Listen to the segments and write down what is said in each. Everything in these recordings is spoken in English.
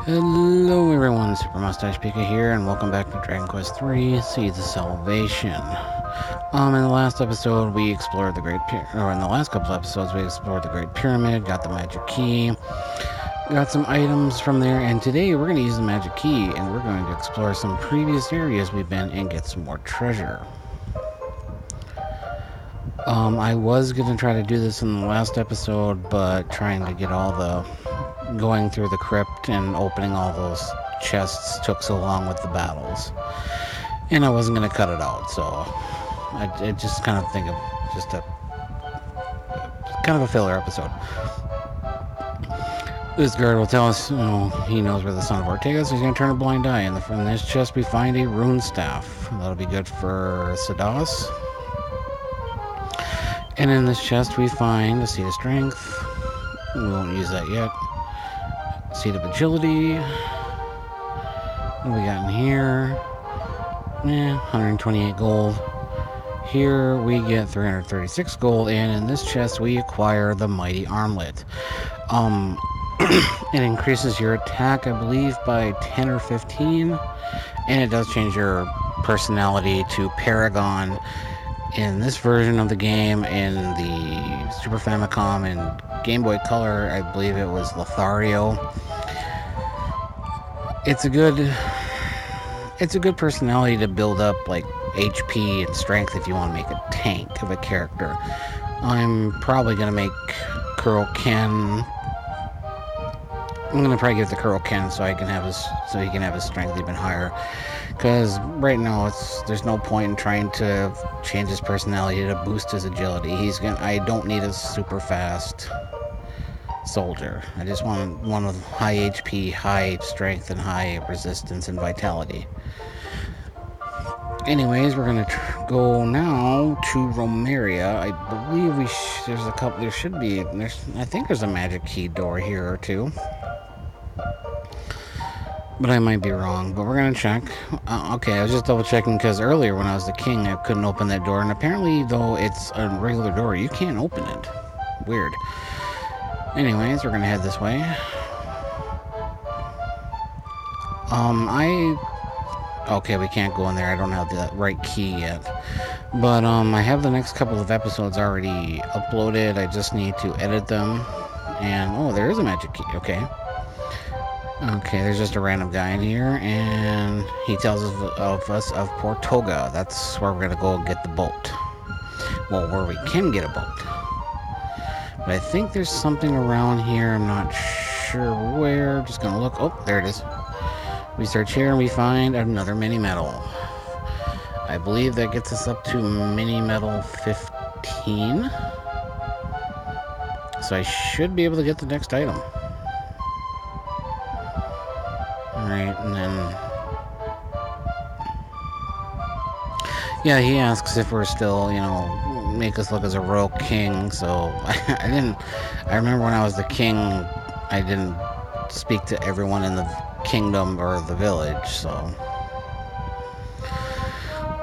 Hello everyone, Super Mustache Pika here, and welcome back to Dragon Quest III: Seeds of Salvation. In the last episode we explored the in the last couple episodes we explored the Great Pyramid, got the magic key, got some items from there, and today we're going to use the magic key and we're going to explore some previous areas we've been and get some more treasure. I was going to try to do this in the last episode, but trying to get all the going through the crypt and opening all those chests took so long with the battles, and I wasn't going to cut it out, so I just kind of think of just a kind of a filler episode. This guard will tell us, he knows where the son of Portoga is, so he's going to turn a blind eye. In this chest we find a rune staff. That'll be good for Sadas. And in this chest we find a seed of strength. We won't use that yet. Seed of agility. What do we got in here? 128 gold. Here we get 336 gold, and in this chest we acquire the mighty armlet. It increases your attack, I believe, by 10 or 15, and it does change your personality to Paragon in this version of the game. In the Super Famicom and Game Boy Color, I believe it was Lothario. It's a good personality to build up, like HP and strength, if you want to make a tank of a character. I'm probably gonna make Kuroken. I'm gonna probably give it to Kuroken so he can have his strength even higher. Because right now there's no point in trying to change his personality to boost his agility. I don't need a super fast soldier. I just want one with high HP, high strength, and high resistance and vitality. Anyways, we're gonna go now to Romeria. I believe there's a couple. I think there's a magic key door here or two, but I might be wrong. But we're gonna check. Okay, I was just double checking because earlier when I was the king, I couldn't open that door, and apparently, though it's a regular door, you can't open it. Weird. Anyways, we're gonna head this way. Okay, we can't go in there. I don't have the right key yet. But, I have the next couple of episodes already uploaded. I just need to edit them. And, there is a magic key. Okay. Okay, there's just a random guy in here. And he tells us of Portoga. That's where we're going to go and get the boat. Well, where we can get a boat. But I think there's something around here. I'm not sure where. Just going to look. Oh, there it is. We search here and we find another mini medal. I believe that gets us up to mini medal 15. So I should be able to get the next item. Alright, and then... yeah, he asks if we're still, make us look as a royal king, so I remember when I was the king, I didn't speak to everyone in the kingdom or the village, so.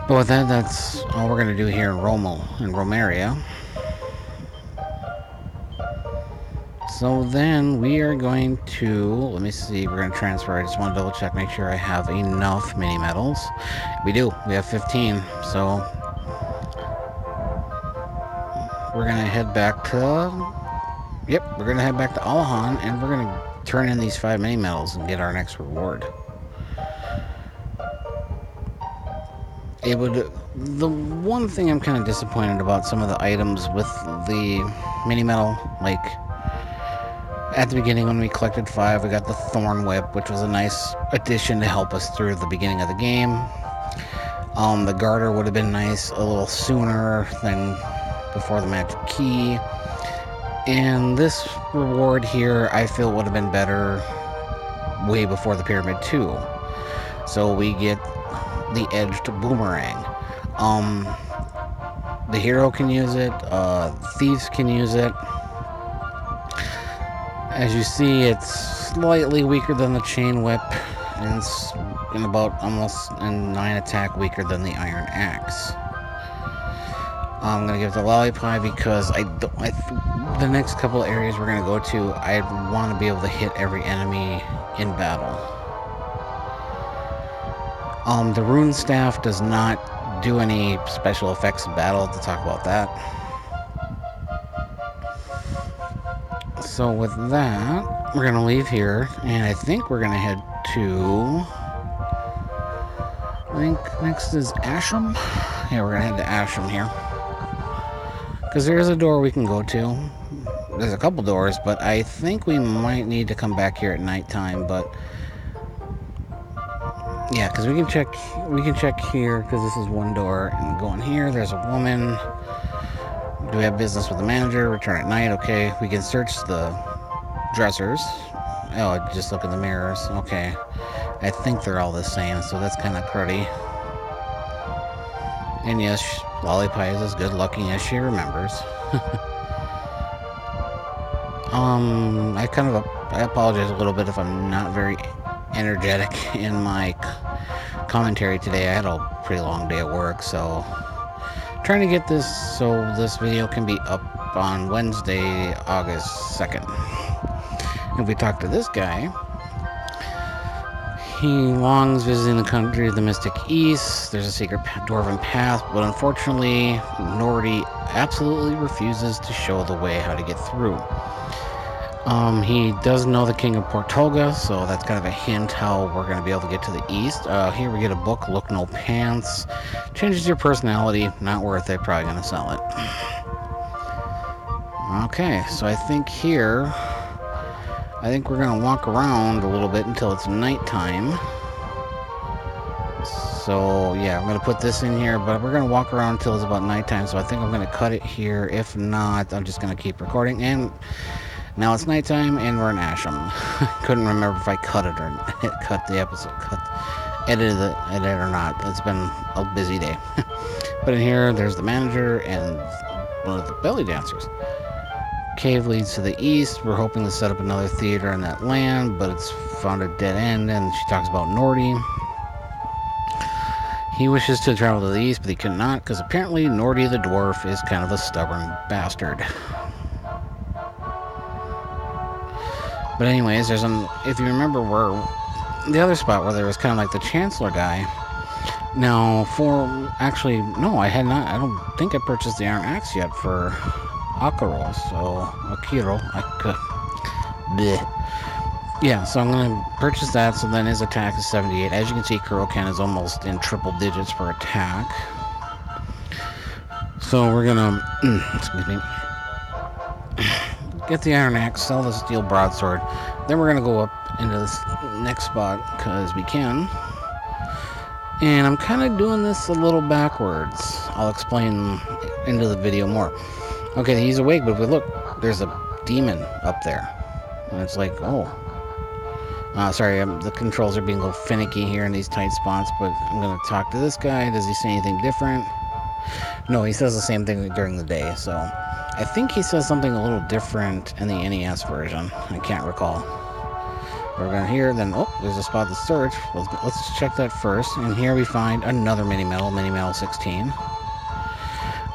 But with that, that's all we're gonna do here in Romeria. So then we are going to, let me see, we're gonna transfer. I just want to double check, make sure I have enough mini medals. We do, we have 15, so we're gonna head back to Alahan, and we're gonna turn in these 5 mini medals and get our next reward. The one thing I'm kind of disappointed about some of the items with the mini medal, like at the beginning when we collected 5, we got the Thorn Whip, which was a nice addition to help us through the beginning of the game. The Garter would have been nice a little sooner than before the magic key. And this reward here, I feel would have been better way before the Pyramid 2. So we get the edged boomerang. The hero can use it, thieves can use it. As you see, it's slightly weaker than the chain whip, and it's almost 9 attack weaker than the iron axe. I'm gonna give it the lollipop because the next couple of areas we're gonna go to, I want to be able to hit every enemy in battle. The rune staff does not do any special effects in battle. To talk about that. So with that, we're gonna leave here, and I think we're gonna head to. I think next is Asham. Yeah, we're gonna head to Asham here. Because there's a door we can go to. There's a couple doors, but I think we might need to come back here at nighttime. But yeah, because we can check here because this is one door, and go in here. There's a woman. Do we have business with the manager? Return at night. Okay, we can search the dressers. Oh, just look in the mirrors. Okay, I think they're all the same, so that's kind of cruddy. And yes, Lollipop is as good looking as she remembers. I apologize a little bit if I'm not very energetic in my commentary today. I had a pretty long day at work, so trying to get this so this video can be up on Wednesday, August 2nd. If we talk to this guy, he longs visiting the country of the Mystic East. There's a secret dwarven path, but unfortunately, Nordy absolutely refuses to show the way how to get through. He does know the King of Portoga, so that's kind of a hint how we're going to be able to get to the east. Here we get a book, Look No Pants. Changes your personality, not worth it, probably going to sell it. Okay, so I think here, we're going to walk around a little bit until it's nighttime. So yeah, I'm going to put this in here, but we're going to walk around until it's about nighttime, so I think I'm going to cut it here. If not, I'm just going to keep recording. And now it's nighttime, and we're in Asham. Couldn't remember if I cut it or cut the episode, edited it or not. It's been a busy day. But in here, there's the manager and one of the belly dancers. Cave leads to the east. We're hoping to set up another theater in that land, but it's found a dead end, and she talks about Nordy. He wishes to travel to the east, but he cannot, because apparently Nordy the dwarf is kind of a stubborn bastard. But anyways, if you remember where the other spot where there was kind of like the Chancellor guy. Now, actually, no, I had not. I don't think I purchased the Iron Axe yet for Akiro. Yeah, so I'm going to purchase that. So then his attack is 78. As you can see, Kurokan is almost in triple digits for attack. So we're going to, excuse me, get the Iron Axe, sell the Steel Broadsword. Then we're going to go up into this next spot because we can. And I'm kind of doing this a little backwards. I'll explain into the video more. Okay, he's awake, but if we look, there's a demon up there. And it's like, oh. Sorry, the controls are being a little finicky here in these tight spots, but I'm going to talk to this guy. Does he say anything different? No, he says the same thing during the day, so I think he says something a little different in the NES version. I can't recall. We're going here, then, oh, there's a spot to search. Let's check that first. And here we find another mini-medal 16.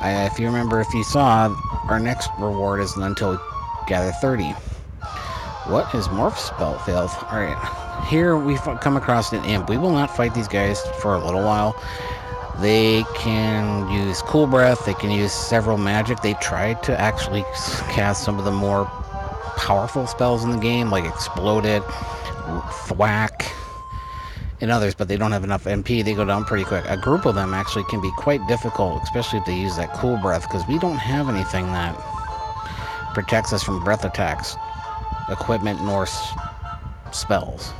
If you remember, if you saw, our next reward is until we gather 30. What is morph spell failed? Alright, here we come across an imp. We will not fight these guys for a little while. They can use Cool Breath, they can use several magic. They tried to actually cast some of the more powerful spells in the game, like Exploded, Thwack, and others, but they don't have enough MP. They go down pretty quick. A group of them actually can be quite difficult, especially if they use that Cool Breath, because we don't have anything that protects us from breath attacks, equipment, nor spells.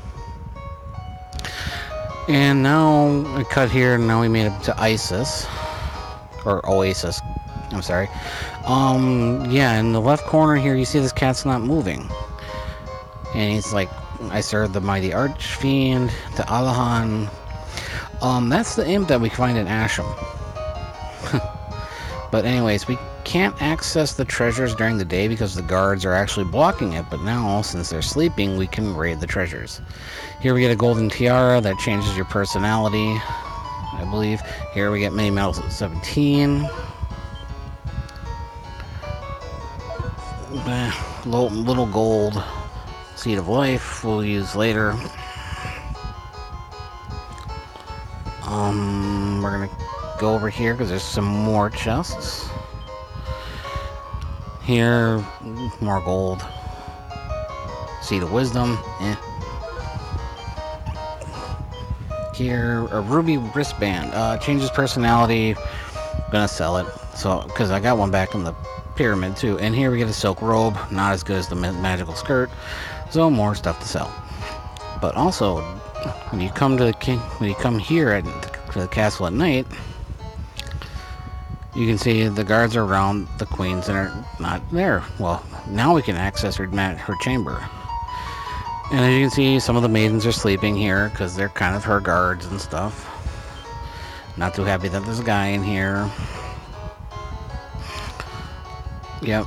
And now I cut here, and now we made it to Oasis. I'm sorry. Yeah, in the left corner here, you see this cat's not moving. And he's like, I serve the mighty Archfiend, to Alahan. That's the imp that we find in Asham. But anyways, we can't access the treasures during the day because the guards are actually blocking it. But now, since they're sleeping, we can raid the treasures. Here we get a golden tiara that changes your personality, I believe. Here we get mini medals at 17. Little gold seed of life we'll use later. We're gonna go over here because there's some more chests. Here, more gold. Seed of wisdom. Here, a ruby wristband. Changes personality. Gonna sell it. So, because I got one back in the pyramid too. And here we get a silk robe. Not as good as the magical skirt. So more stuff to sell. But also, when you come to here to the castle at night, you can see the guards are around the queens and are not there. Well, now we can access her chamber. And as you can see, some of the maidens are sleeping here because they're kind of her guards and stuff. Not too happy that there's a guy in here. Yep.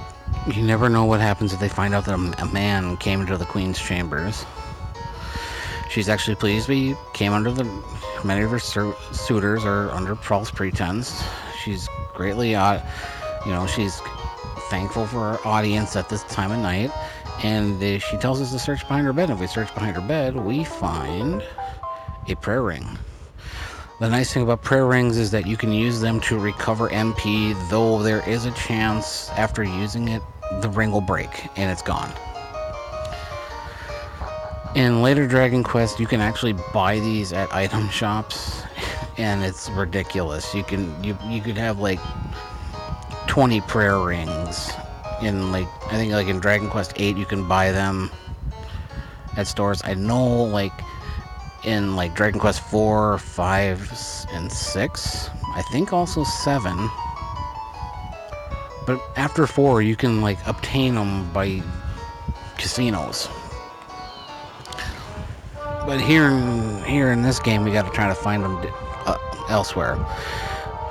You never know what happens if they find out that a man came into the queen's chambers. She's actually pleased we came under many of her suitors are under false pretense. She's greatly, she's thankful for our audience at this time of night. And she tells us to search behind her bed. If we search behind her bed, we find a prayer ring. The nice thing about prayer rings is that you can use them to recover MP, though there is a chance after using it, the ring will break and it's gone. In later Dragon Quest, you can actually buy these at item shops, and it's ridiculous. You could have like 20 prayer rings. I think in Dragon Quest 8 you can buy them at stores. I know in Dragon Quest 4, 5, and 6, I think also 7. But after 4 you can obtain them by casinos. But here in this game we got to try to find them elsewhere.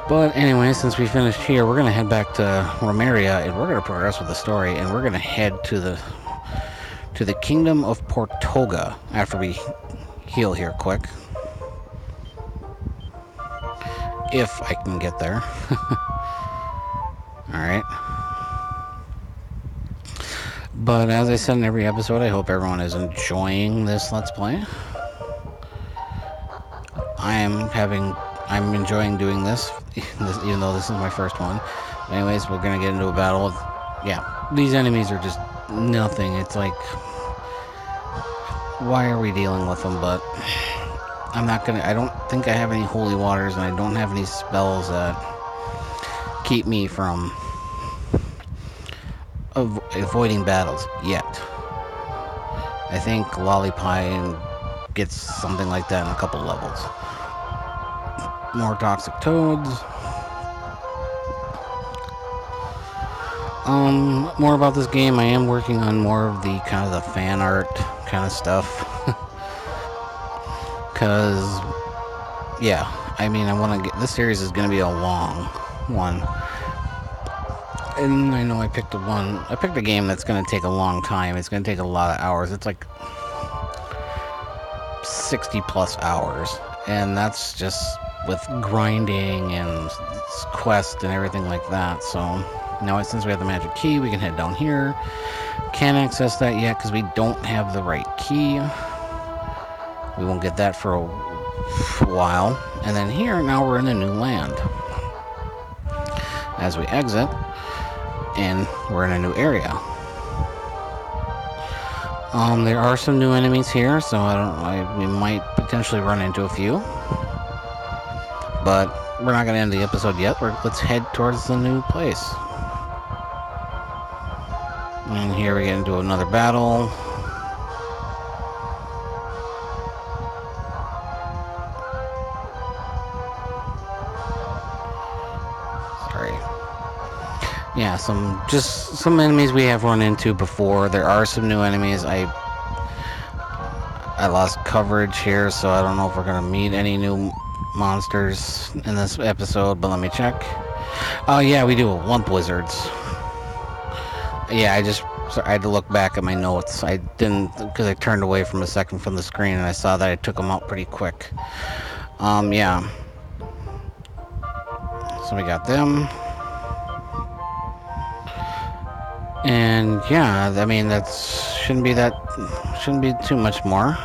But anyway, since we finished here, we're going to head back to Romeria, and we're going to progress with the story, and we're going to head to the kingdom of Portoga after we heal here quick. If I can get there. Alright. But as I said in every episode, I hope everyone is enjoying this Let's Play. I'm enjoying doing this, even though this is my first one. Anyways, we're gonna get into a battle with, these enemies are just nothing. It's like, why are we dealing with them? But I don't think I have any holy waters, and I don't have any spells that keep me from avoiding battles yet. I think Lollipie gets something like that in a couple levels. More toxic toads. More about this game. I am working on more of the kind of the fan art kind of stuff. Cause, I want to get this series is going to be a long one. And I know I picked a game that's going to take a long time. It's going to take a lot of hours. It's like 60 plus hours. And that's just with grinding and quest and everything like that. So now since we have the magic key, we can head down here. Can't access that yet because we don't have the right key. We won't get that for a while. And then here, now we're in a new land. As we exit, and we're in a new area. There are some new enemies here, so we might potentially run into a few. But we're not going to end the episode yet. Let's head towards the new place. And here we get into another battle. Sorry. Yeah, some enemies we have run into before. There are some new enemies. I lost coverage here, so I don't know if we're going to meet any new monsters in this episode, but let me check. Oh yeah, we do. Lump lizards. Yeah, I had to look back at my notes. I didn't, because I turned away from a second from the screen and I saw that I took them out pretty quick. Yeah. So we got them. And yeah, I mean shouldn't be too much more.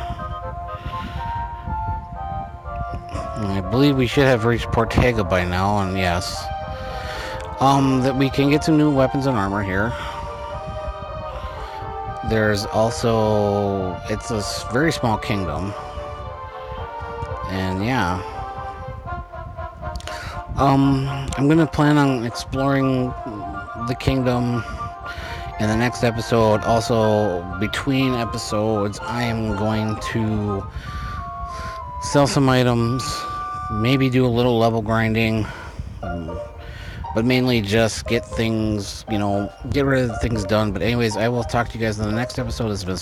I believe we should have reached Portoga by now, and yes, that we can get some new weapons and armor here. There's also, it's a very small kingdom, and yeah, I'm gonna plan on exploring the kingdom in the next episode. Also, between episodes, I am going to sell some items, maybe do a little level grinding, but mainly just get things, get rid of the things done. But anyways, I will talk to you guys in the next episode. This has been